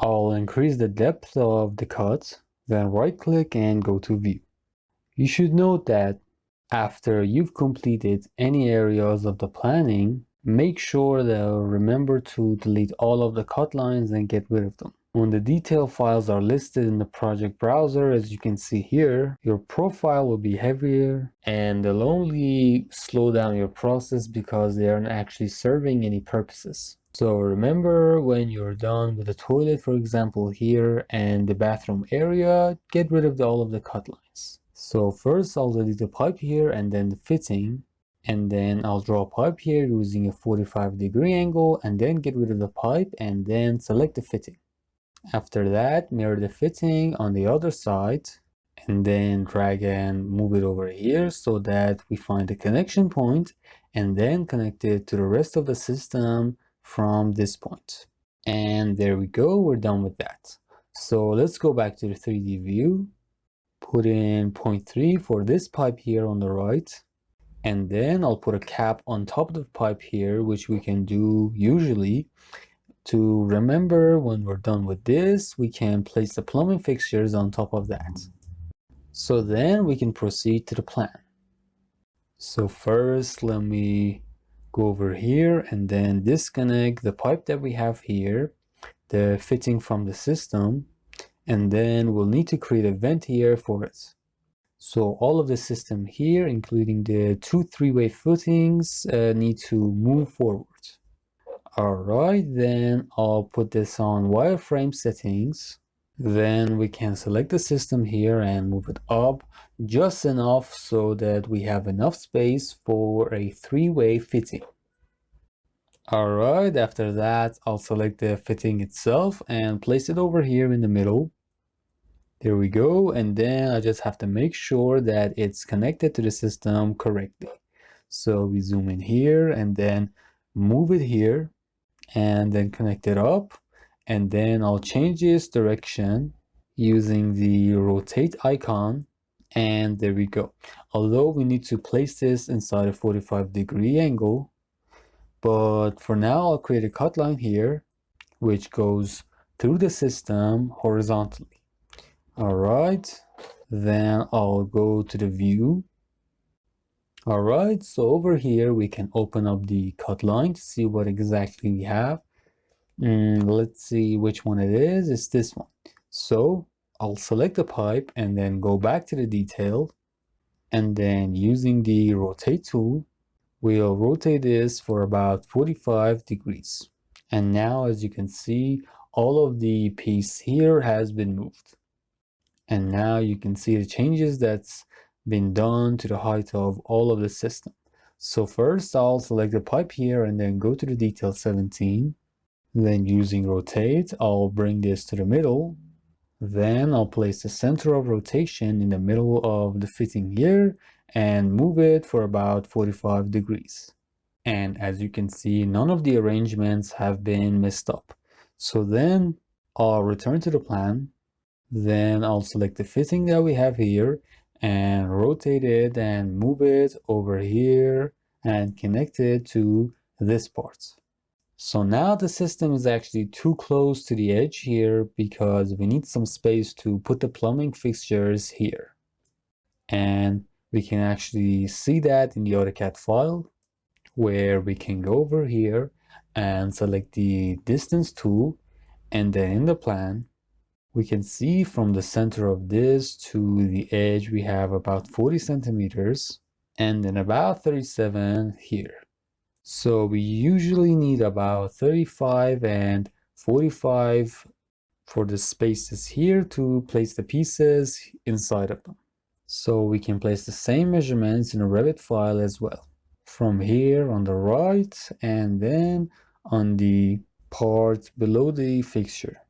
I'll increase the depth of the cut, then right click and go to view. You should note that after you've completed any areas of the planning, make sure that remember to delete all of the cut lines and get rid of them. When the detail files are listed in the project browser, as you can see here, your profile will be heavier and they'll only slow down your process because they aren't actually serving any purposes. So remember, when you're done with the toilet, for example, here, and the bathroom area, get rid of all of the cut lines. So first I'll delete the pipe here and then the fitting, and then I'll draw a pipe here using a 45-degree angle and then get rid of the pipe and then select the fitting. After that, mirror the fitting on the other side and then drag and move it over here so that we find the connection point and then connect it to the rest of the system from this point. And there we go, we're done with that. So let's go back to the 3D view, put in 0.3 for this pipe here on the right, and then I'll put a cap on top of the pipe here, which we can do usually. To remember, when we're done with this, we can place the plumbing fixtures on top of that. So then we can proceed to the plan. So first, let me go over here and then disconnect the pipe that we have here, the fitting from the system, and then we'll need to create a vent here for it. So all of the system here, including the two three-way footings, need to move forward. Alright, then I'll put this on wireframe settings. Then we can select the system here and move it up just enough so that we have enough space for a three-way fitting. Alright, after that I'll select the fitting itself and place it over here in the middle. There we go, and then I just have to make sure that it's connected to the system correctly. So we zoom in here and then move it here and then connect it up, and then I'll change its direction using the rotate icon, and there we go. Although we need to place this inside a 45-degree angle, but for now I'll create a cut line here which goes through the system horizontally. Alright, then I'll go to the view. Alright, so over here we can open up the cut line to see what exactly we have. Let's see which one it is. It's this one. So I'll select the pipe and then go back to the detail, and then using the rotate tool, we'll rotate this for about 45 degrees. And now, as you can see, all of the piece here has been moved. And now you can see the changes that's been done to the height of all of the system. So first I'll select the pipe here and then go to the detail 17. Then using rotate, I'll bring this to the middle. Then I'll place the center of rotation in the middle of the fitting here and move it for about 45 degrees. And as you can see, none of the arrangements have been messed up. So then I'll return to the plan. Then I'll select the fitting that we have here and rotate it and move it over here and connect it to this part. So now the system is actually too close to the edge here because we need some space to put the plumbing fixtures here. And we can actually see that in the AutoCAD file, where we can go over here and select the distance tool, and then in the plan we can see from the center of this to the edge we have about 40 centimeters and then about 37 here. So we usually need about 35 and 45 for the spaces here to place the pieces inside of them. So we can place the same measurements in a Revit file as well. From here on the right and then on the part below the fixture.